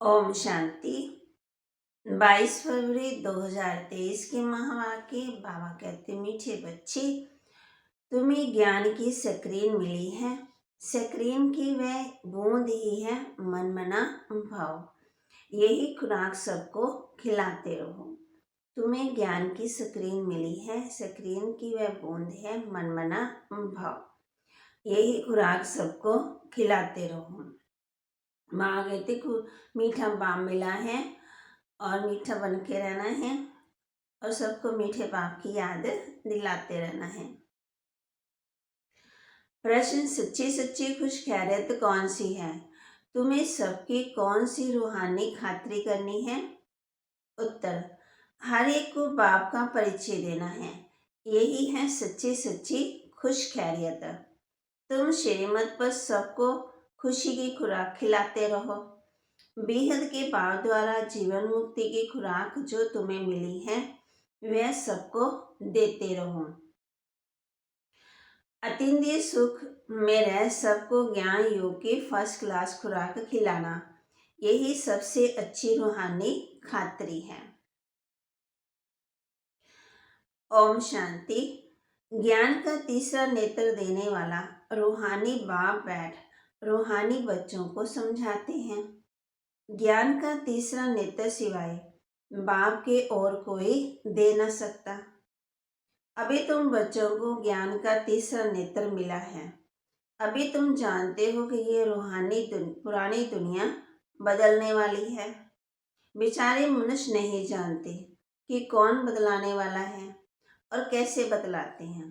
ओम शांति। 22 फरवरी 2023 के महावाक्य। बाबा कहते, मीठे बच्चे, तुम्हें ज्ञान की स्क्रीन मिली है। स्क्रीन की वह बूंद ही है मन मना भाव। यही खुराक सबको खिलाते रहो। तुम्हें ज्ञान की स्क्रीन मिली है। स्क्रीन की वह बूंद है मन मना भाव। यही खुराक सबको खिलाते रहो। माँ कहते मीठा बाप मिला है और मीठा बन के रहना है और सबको मीठे बाप की याद दिलाते रहना है। प्रश्न, सच्ची सच्ची खुश खैरियत कौन सी है? तुम्हें सबकी कौन सी रूहानी खातिरी करनी है? उत्तर, हर एक को बाप का परिचय देना है। यही है सच्ची सच्ची खुश खैरियत। तुम श्रीमत पर सबको खुशी की खुराक खिलाते रहो। बेहद के बाप द्वारा जीवन मुक्ति की खुराक जो तुम्हें मिली है वह सबको देते रहो। अतीन्द्रिय सुख में रह सबको ज्ञान योग की फर्स्ट क्लास खुराक खिलाना, यही सबसे अच्छी रूहानी खातिरी है। ओम शांति। ज्ञान का तीसरा नेत्र देने वाला रूहानी बाप बैठ रूहानी बच्चों को समझाते हैं। ज्ञान का तीसरा नेत्र सिवाय बाप के और कोई दे न सकता। अभी तुम बच्चों को ज्ञान का तीसरा नेत्र मिला है। अभी तुम जानते हो कि ये पुरानी दुनिया बदलने वाली है। बेचारे मनुष्य नहीं जानते कि कौन बदलाने वाला है और कैसे बदलाते हैं।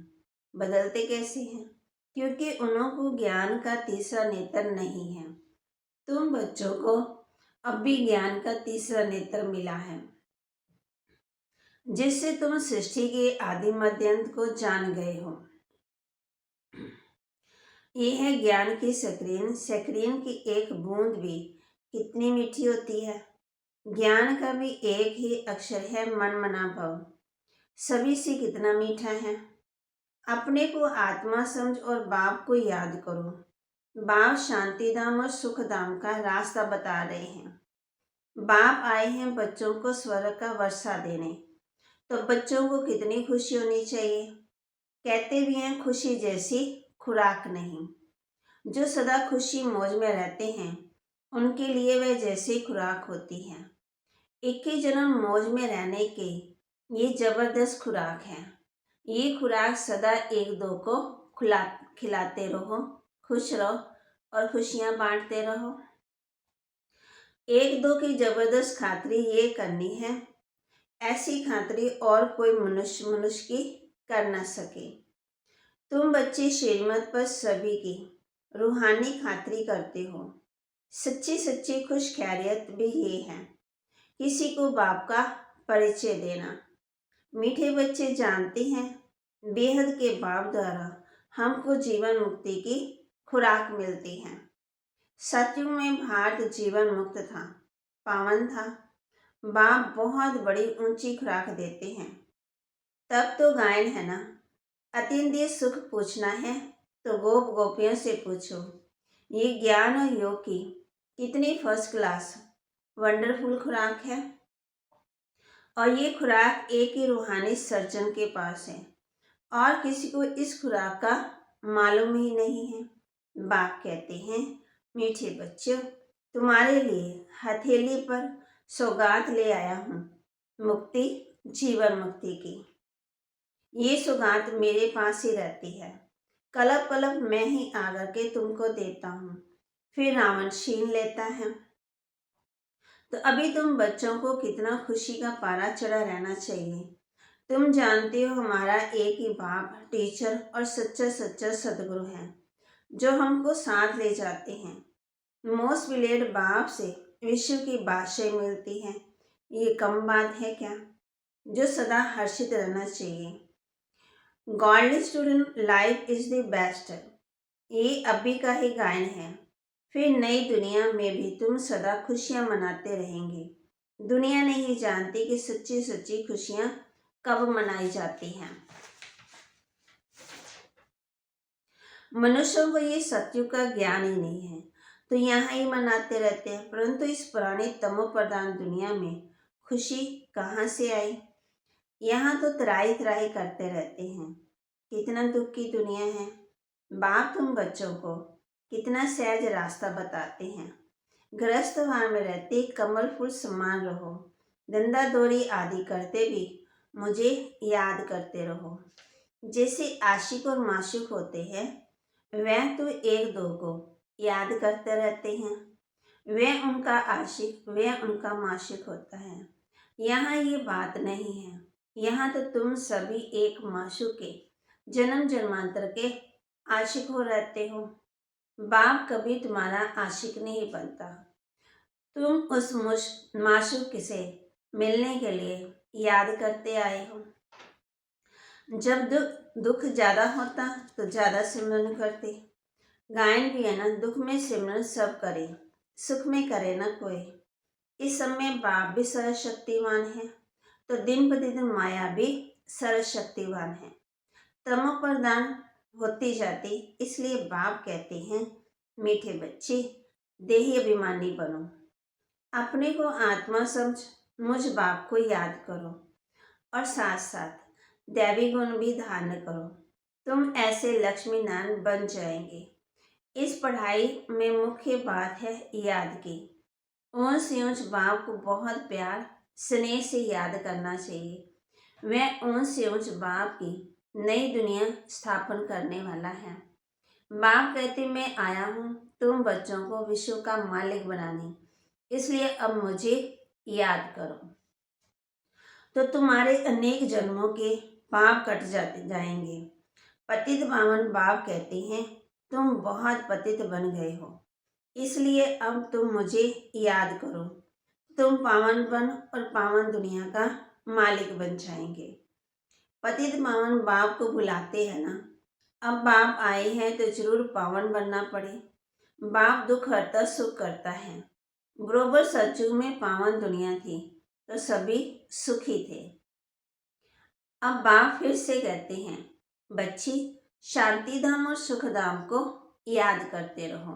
बदलते कैसे हैं? क्योंकि उनको ज्ञान का तीसरा नेत्र नहीं है। तुम बच्चों को अब भी ज्ञान का तीसरा नेत्र मिला है, जिससे तुम सृष्टि के आदि मध्यांत को जान गए हो। यह है ज्ञान की स्क्रीन। स्क्रीन की एक बूंद भी कितनी मीठी होती है। ज्ञान का भी एक ही अक्षर है मन मना भव। सभी से कितना मीठा है। अपने को आत्मा समझ और बाप को याद करो। बाप शांतिधाम और सुखधाम का रास्ता बता रहे हैं। बाप आए हैं बच्चों को स्वर्ग का वर्षा देने। तो बच्चों को कितनी खुशी होनी चाहिए। कहते भी हैं खुशी जैसी खुराक नहीं। जो सदा खुशी मौज में रहते हैं उनके लिए वह जैसी खुराक होती है। एक ही जन्म मौज में रहने के ये जबरदस्त खुराक है। ये खुराक सदा एक दो को खिलाते रहो, खुश रहो और खुशियाँ बांटते रहो। एक दो की जबरदस्त खातिरी ये करनी है, ऐसी खातिरी और कोई मनुष्य की कर न सके। तुम बच्चे श्रीमत पर सभी की रूहानी खातिरी करते हो। सच्ची सच्ची खुश खैरियत भी ये है, किसी को बाप का परिचय देना। मीठे बच्चे जानते हैं बेहद के बाप द्वारा हमको जीवन मुक्ति की खुराक मिलती है। सतयुग में भारत जीवन मुक्त था, पावन था। बाप बहुत बड़ी ऊंची खुराक देते हैं। तब तो गायन है ना। अतीन्द्रिय सुख पूछना है तो गोप गोपियों से पूछो। ये ज्ञान और योग की कितनी फर्स्ट क्लास वंडरफुल खुराक है। और ये खुराक एक ही रूहानी सर्जन के पास है और किसी को इस खुराक का मालूम ही नहीं है। बाप कहते हैं, मीठे बच्चों, तुम्हारे लिए हथेली पर सौगात ले आया हूँ, मुक्ति, जीवन मुक्ति की। ये सौगात मेरे पास ही रहती है। कलप कलप मैं ही आकर के तुमको देता हूँ, फिर रावण छीन लेता है। तो अभी तुम बच्चों को कितना खुशी का पारा चढ़ा रहना चाहिए। तुम जानते हो हमारा एक ही बाप टीचर और सच्चा सच्चा सदगुरु है जो हमको साथ ले जाते हैं। मोस्ट बिलेड बाप से विश्व की बादशाही मिलती है। ये कम बात है क्या, जो सदा हर्षित रहना चाहिए। Godly student life is the best, ये अभी का ही गायन है। फिर नई दुनिया में भी तुम सदा खुशियां मनाते रहेंगे। दुनिया नहीं जानती कि सच्ची सच्ची खुशियां कब मनाई जाती हैं। मनुष्यों को ये सत्युग का ज्ञान ही नहीं है। तो यहाँ ही मनाते रहते हैं, परंतु इस पुरानी तमो प्रधान दुनिया में खुशी कहाँ से आई। यहाँ तो त्राही त्राही करते रहते हैं। कितना दुख की दुनिया है। बाप तुम बच्चों को कितना सहज रास्ता बताते हैं। गृहस्थ वहां में रहते कमल फूल समान रहो, धंधा दौरी आदि करते भी मुझे याद करते रहो। जैसे आशिक और माशूक होते हैं, वह तो एक दो को याद करते रहते हैं। वह उनका आशिक, वह उनका माशिक होता है। यहाँ ये बात नहीं है। यहाँ तो तुम सभी एक माशूक के जन्म जन्मांतर के आशिक हो रहते हो। बाप कभी तुम्हारा आशिक नहीं बनता। तुम उस माशूक से मिलने के लिए याद करते आए हो। जब दुख ज़्यादा होता तो ज़्यादा सिमरन करते। गायन भी है ना, दुख में सिमरन सब करे, सुख में करे ना कोई। इस समय बाप भी सर्वशक्तिवान है, तो दिन प्रतिदिन माया भी सर्वशक्तिवान है। तमो प्रधान होती जाती, इसलिए बाप कहते हैं, मीठे बच्चे देही अभिमानी बनो, अपने को आत्मा समझ मुझ बाप को याद करो और साथ साथ दैवी गुण भी धारण करो। तुम ऐसे लक्ष्मी नारायण बन जाएंगे। इस पढ़ाई में मुख्य बात है याद की। ऊंच ऊंच बाप को बहुत प्यार स्नेह से याद करना चाहिए। वह ऊंच ऊंच बाप की नई दुनिया स्थापन करने वाला है। बाप कहते मैं आया हूँ तुम बच्चों को विश्व का मालिक बनाने, इसलिए अब मुझे याद करो तो तुम्हारे अनेक जन्मों के पाप कट जाते जाएंगे। पतित पावन बाप कहते हैं तुम बहुत पतित बन गए हो, इसलिए अब तुम मुझे याद करो, तुम पावन बन और पावन दुनिया का मालिक बन जाएंगे। पतित पावन बाप को बुलाते हैं ना। अब बाप आए हैं तो जरूर पावन बनना पड़े। बाप दुख हरता सुख करता है। बरोबर सचुग में पावन दुनिया थी तो सभी सुखी थे। अब बाप फिर से कहते हैं बच्ची शांति धाम और सुख धाम को याद करते रहो।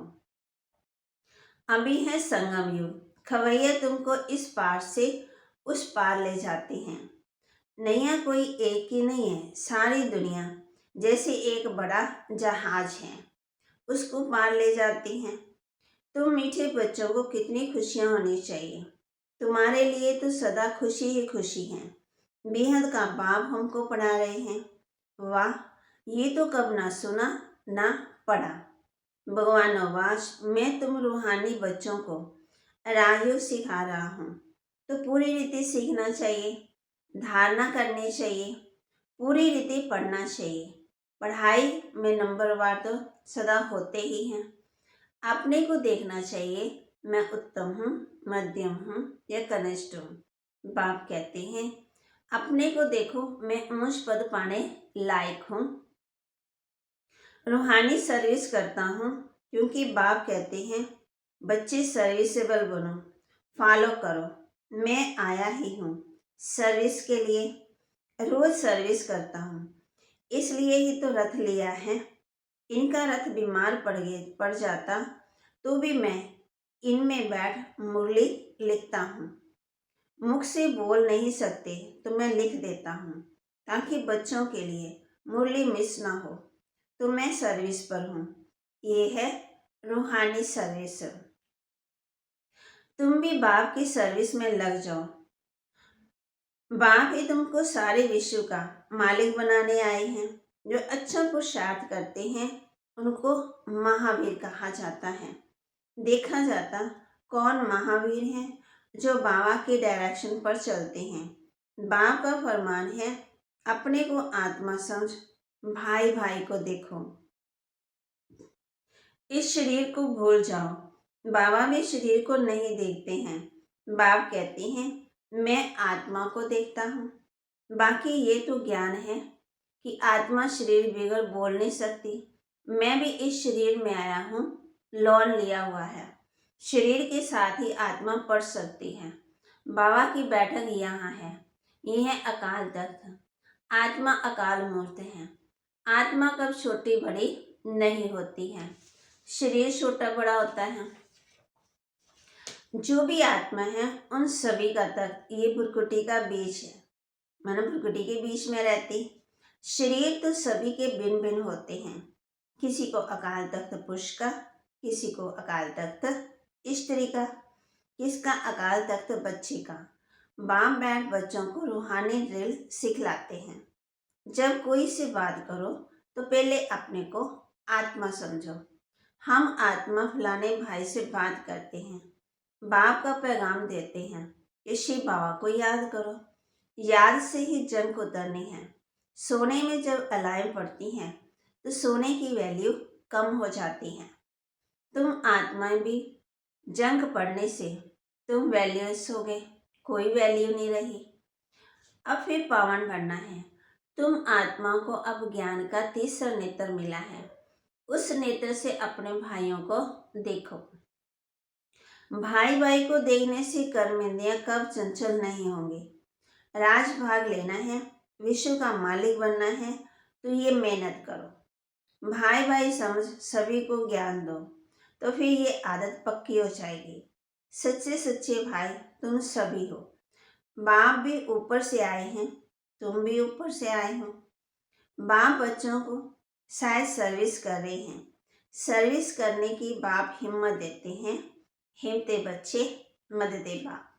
अभी है संगम युग, खवैया तुमको इस पार से उस पार ले जाते हैं। नैया कोई एक ही नहीं है, सारी दुनिया जैसे एक बड़ा जहाज है, उसको पार ले जाती हैं। तुम मीठे बच्चों को कितनी खुशियाँ होनी चाहिए। तुम्हारे लिए तो सदा खुशी ही खुशी है। बेहद का बाप हमको पढ़ा रहे हैं। वाह, ये तो कब ना सुना ना पढ़ा। भगवान आवाज मैं तुम रूहानी बच्चों को राजयोग सिखा रहा हूँ, तो पूरी रीति सीखना चाहिए, धारणा करनी चाहिए, पूरी रीति पढ़ना चाहिए। पढ़ाई में नंबरवार तो सदा होते ही हैं। अपने को देखना चाहिए, मैं उत्तम हूँ, मध्यम हूँ या कनिष्ठ हूँ। बाप कहते हैं अपने को देखो, मैं ऊंच पद पाने लायक हूँ। रूहानी सर्विस करता हूँ, क्योंकि बाप कहते हैं बच्चे सर्विसेबल बनो, फॉलो करो। मैं आया ही हूँ सर्विस के लिए, रोज सर्विस करता हूँ, इसलिए ही तो रथ लिया है। इनका रथ बीमार पड़ जाता तो भी मैं इनमें बैठ मुरली लिखता हूँ। मुख से बोल नहीं सकते तो मैं लिख देता हूँ, ताकि बच्चों के लिए मुरली मिस ना हो। तो मैं सर्विस पर हूँ। ये है रूहानी सर्विस। तुम भी बाप की सर्विस में लग जाओ। बाप ही तुमको सारे विश्व का मालिक बनाने आए हैं। जो अच्छा पुरुषार्थ करते हैं उनको महावीर कहा जाता है। देखा जाता कौन महावीर है, जो बाबा के डायरेक्शन पर चलते हैं। बाप का फरमान है अपने को आत्मा समझ, भाई भाई को देखो, इस शरीर को भूल जाओ। बाबा भी शरीर को नहीं देखते हैं। बाप कहते हैं मैं आत्मा को देखता हूँ। बाकी ये तो ज्ञान है कि आत्मा शरीर बगैर बोल नहीं सकती। मैं भी इस शरीर में आया हूँ, लोन लिया हुआ है। शरीर के साथ ही आत्मा पढ़ सकती है। बाबा की बैठक यहाँ है। ये है अकाल तख्त। आत्मा अकाल मूर्त है। आत्मा कब छोटी बड़ी नहीं होती है। शरीर छोटा बड़ा होता है, जो भी आत्मा है उन सभी का तख्त ये भ्रुकुटी का बीज है, मानो भ्रुकुटी के बीच में रहती। शरीर तो सभी के भिन्न भिन्न होते हैं, किसी को अकाल तख्त पुरुष का, किसी को अकाल तख्त स्त्री का, किसका अकाल तख्त बच्चे का। बाप बैठ बच्चों को रूहानी ड्रिल सिखलाते हैं। जब कोई से बात करो तो पहले अपने को आत्मा समझो। हम आत्मा फलाने भाई से बात करते हैं, बाप का पैगाम देते हैं कि शिव बाबा को याद करो। याद से ही जंग उतरनी है। सोने में जब अलाइम पड़ती हैं तो सोने की वैल्यू कम हो जाती है। तुम आत्माएं भी जंग पड़ने से तुम वैल्यूलेस हो गए, कोई वैल्यू नहीं रही। अब फिर पावन बनना है। तुम आत्मा को अब ज्ञान का तीसरा नेत्र मिला है। उस नेत्र से अपने भाइयों को देखो। भाई भाई को देखने से कर्मेंद्रियां कब चंचल नहीं होंगी। राजभाग लेना है, विश्व का मालिक बनना है तो ये मेहनत करो। भाई भाई समझ सभी को ज्ञान दो तो फिर ये आदत पक्की हो जाएगी। सच्चे सच्चे भाई तुम सभी हो। बाप भी ऊपर से आए हैं, तुम भी ऊपर से आए हो। बाप बच्चों को शायद सर्विस कर रहे हैं। सर्विस करने की बाप हिम्मत देते हैं, हिम्मते बच्चे मददे बाप।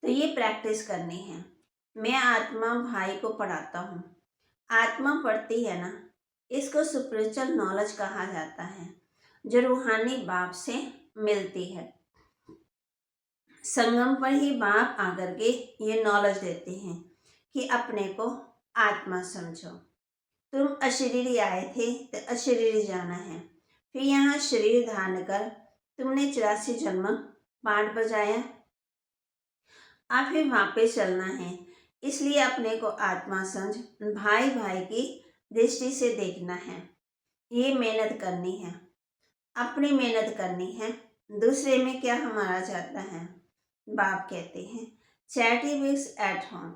तो ये प्रैक्टिस करनी है। मैं आत्मा भाई को पढ़ाता हूँ। आत्मा पढ़ती है ना, इसको स्पिरिचुअल नॉलेज कहा जाता है, जो रूहानी बाप से मिलती है। संगम पर ही बाप आकर के ये नॉलेज देते हैं कि अपने को आत्मा समझो। तुम अशरीरी आए थे तो अशरीरी जाना है। फिर यहाँ शरीर धारण कर तुमने 84 जन्म पाठ बजाया, अब फिर वापस चलना है। इसलिए अपने को आत्मा समझ भाई भाई की दृष्टि से देखना है। ये मेहनत करनी है, अपनी मेहनत करनी है। दूसरे में क्या हमारा जाता है। बाप कहते हैं चैरिटी बिगिंस एट होम,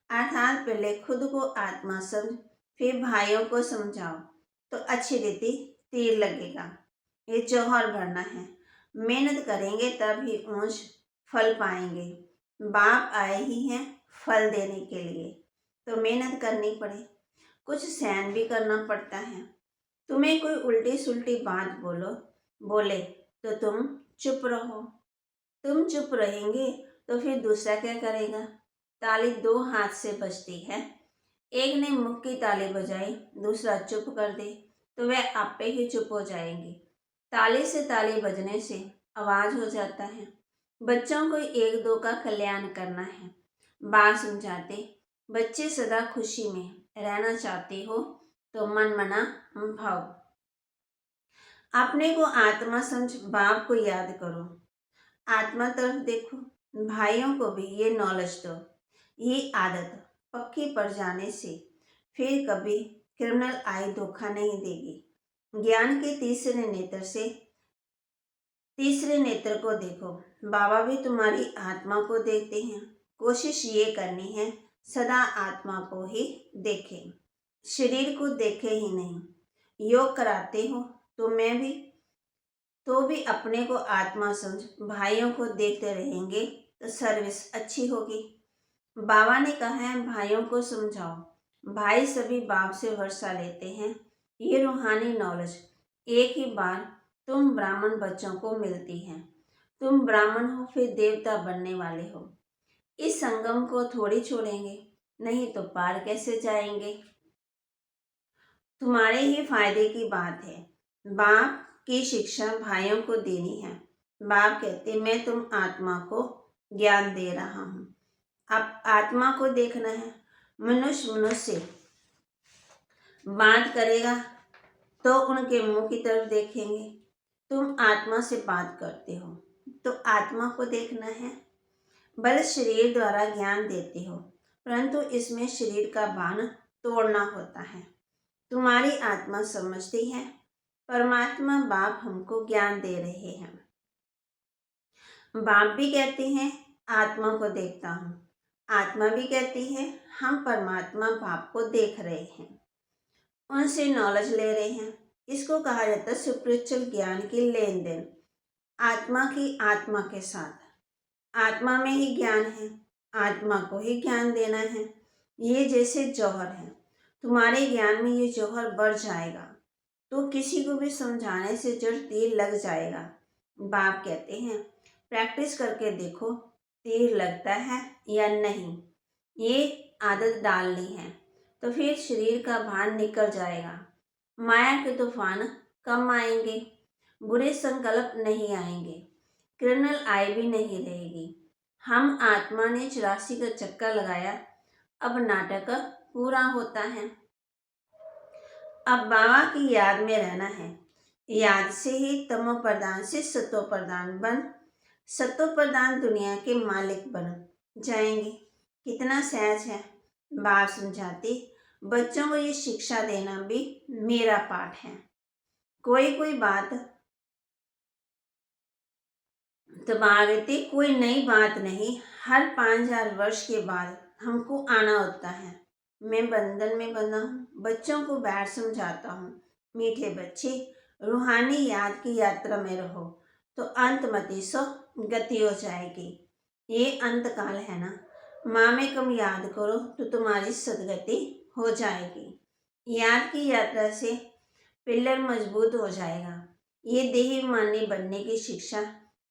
अर्थात पहले खुद को आत्मा समझ फिर भाइयों को समझाओ तो अच्छी रीति तीर लगेगा। ये जौहर भरना है। मेहनत करेंगे तब ही ऊंच फल पाएंगे। बाप आए ही हैं फल देने के लिए, तो मेहनत करनी पड़े, कुछ सहन भी करना पड़ता है। तुम्हें कोई उल्टी सुल्टी बात बोले तो तुम चुप रहो। तुम चुप रहेंगे तो फिर दूसरा क्या करेगा। ताली 2 हाथ से बजती है। एक ने मुख की ताली बजाई, दूसरा चुप कर दे तो वह आपे ही चुप हो जाएंगे। ताली से ताली बजने से आवाज हो जाता है। बच्चों को 1-2 का कल्याण करना है। बात समझाते बच्चे सदा खुशी में रहना चाहते हो तो मन मना भाव। अपने को आत्मा समझ बाप को याद करो। आत्मा तरफ देखो। भाइयों को भी ये नॉलेज दो। ये आदत पक्की पड़ जाने से फिर कभी क्रिमिनल आई धोखा नहीं देगी। ज्ञान के तीसरे नेत्र को देखो। बाबा भी तुम्हारी आत्मा को देखते हैं। कोशिश ये करनी है सदा आत्मा को ही देखें, शरीर को देखे ही नहीं। योग कराते हो तो भी अपने को आत्मा समझ भाइयों को देखते रहेंगे तो सर्विस अच्छी होगी। बाबा ने कहा है भाइयों को समझाओ। भाई सभी बाप से वर्षा लेते हैं। ये रूहानी नॉलेज एक ही बार तुम ब्राह्मण बच्चों को मिलती है। तुम ब्राह्मण हो फिर देवता बनने वाले हो। इस संगम को थोड़ी छोड़ेंगे, नहीं तो पार कैसे जाएंगे। तुम्हारे ही फायदे की बात है। बाप की शिक्षा भाइयों को देनी है। बाप कहते मैं तुम आत्मा को ज्ञान दे रहा हूँ। अब आत्मा को देखना है। मनुष्य से बात करेगा तो उनके मुंह की तरफ देखेंगे। तुम आत्मा से बात करते हो तो आत्मा को देखना है। बल शरीर द्वारा ज्ञान देते हो, परंतु इसमें शरीर का बांध तोड़ना होता है। तुम्हारी आत्मा समझती है परमात्मा बाप हमको ज्ञान दे रहे हैं। बाप भी कहते हैं आत्मा को देखता हूँ। आत्मा भी कहती है हम परमात्मा बाप को देख रहे हैं, उनसे नॉलेज ले रहे हैं। इसको कहा जाता है स्पिरिचुअल ज्ञान की लेन देन। आत्मा की आत्मा के साथ, आत्मा में ही ज्ञान है, आत्मा को ही ज्ञान देना है। ये जैसे जौहर है, तुम्हारे ज्ञान में ये जौहर बढ़ जाएगा तो किसी को भी समझाने से जड़ तीर लग जाएगा। बाप कहते हैं प्रैक्टिस करके देखो तीर लगता है या नहीं। ये आदत डालनी है तो फिर शरीर का भार निकल जाएगा। माया के तूफान कम आएंगे, बुरे संकल्प नहीं आएंगे, कृणल आय भी नहीं रहेगी। हम आत्मा ने 84 का चक्कर लगाया, अब नाटक पूरा होता है। अब बाबा की याद में रहना है। याद से ही तमो प्रधान से सतो प्रधान बन सतो प्रधान दुनिया के मालिक बन जाएंगे। कितना सहज है। बाप समझाते बच्चों को ये शिक्षा देना भी मेरा पाठ है। कोई बात तबागती कोई नई बात नहीं। हर 5000 वर्ष के बाद हमको आना होता है। मैं बंधन में बंधा हूँ, बच्चों को बैठ समझाता हूँ। मीठे बच्चे रूहानी याद की यात्रा में रहो तो अंतमति सो गति हो जाएगी। ये अंत काल है ना, माँ में कम याद करो तो तुम्हारी सदगति हो जाएगी। याद की यात्रा से पिलर मजबूत हो जाएगा। ये देहाभिमानी बनने की शिक्षा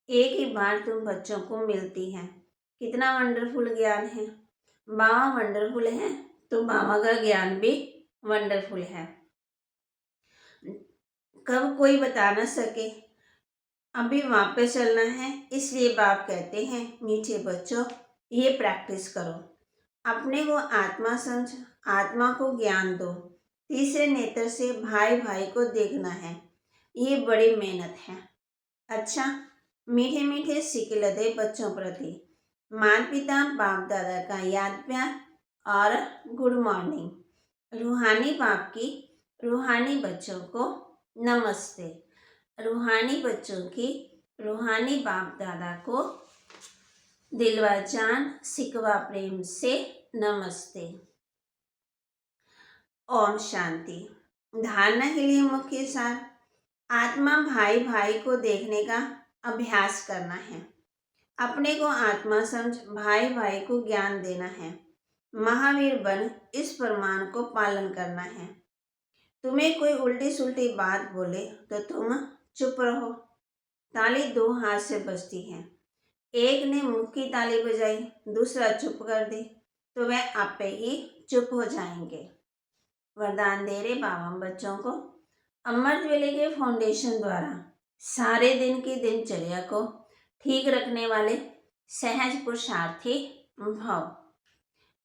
एक ही बार तुम बच्चों को मिलती है। कितना वंडरफुल ज्ञान है। बाबा वंडरफुल है तो बाबा का ज्ञान भी वंडरफुल है। कब कोई बता ना सके। अभी वापस चलना है, इसलिए बाप कहते हैं मीठे बच्चों ये प्रैक्टिस करो। अपने को आत्मा समझ, आत्मा को ज्ञान दो। तीसरे नेत्र से भाई भाई को देखना है। ये बड़ी मेहनत है। अच्छा, मीठे मीठे सिक्के दे बच्चों प्रति माता पिता बाप दादा का याद प्यार और गुड मॉर्निंग। रूहानी बाप की रूहानी बच्चों को नमस्ते। रूहानी बच्चों की रूहानी बाप दादा को दिलवा जान सिकवा प्रेम से नमस्ते। ओम शांति। धारणा के लिए मुख्य सार आत्मा भाई भाई को देखने का अभ्यास करना है। अपने को आत्मा समझ भाई भाई को ज्ञान देना है। महावीर बन इस फरमान को पालन करना है। तुम्हें कोई उल्टी सुल्टी बात बोले तो तुम चुप रहो। ताली 2 हाथ से बजती है। एक ने मुख की ताली बजाई, दूसरा चुप कर दे तो वह आपे ही चुप हो जाएंगे। वरदान दे रहे बाबा बच्चों को अमृत वेले के फाउंडेशन द्वारा सारे दिन की दिनचर्या को ठीक रखने वाले सहज पुरुषार्थी भव।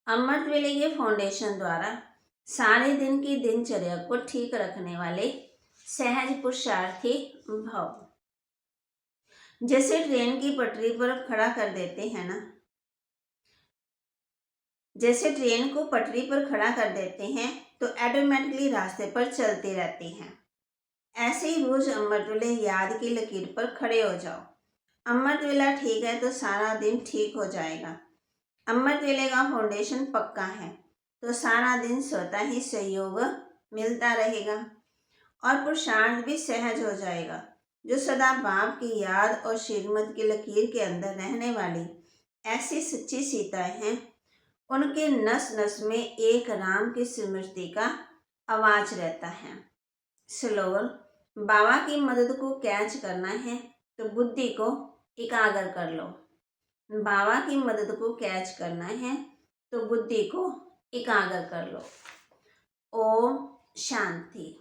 अमृत वेले के फाउंडेशन द्वारा सारे दिन की दिनचर्या को ठीक रखने वाले सहज पुरुषार्थी भव। जैसे ट्रेन की पटरी पर खड़ा कर देते हैं ना, जैसे ट्रेन को पटरी पर खड़ा कर देते हैं तो ऑटोमेटिकली रास्ते पर चलती रहती हैं। ऐसे ही रोज अमृत वेले याद की लकीर पर खड़े हो जाओ। अमृत वेला ठीक है तो सारा दिन ठीक हो जाएगा। अमृत वेले का फाउंडेशन पक्का है तो सारा दिन स्वतः ही सहयोग मिलता रहेगा और पुरुषार्थ भी सहज हो जाएगा। जो सदा बाप की याद और श्रीमत की लकीर के अंदर रहने वाली ऐसी सच्ची सीताएं हैं, उनके नस नस में एक राम की स्मृति का आवाज रहता है। स्लोगन बाबा की मदद को कैच करना है तो बुद्धि को एकाग्र कर लो। बाबा की मदद को कैच करना है तो बुद्धि को एकाग्र कर लो। ओम शांति।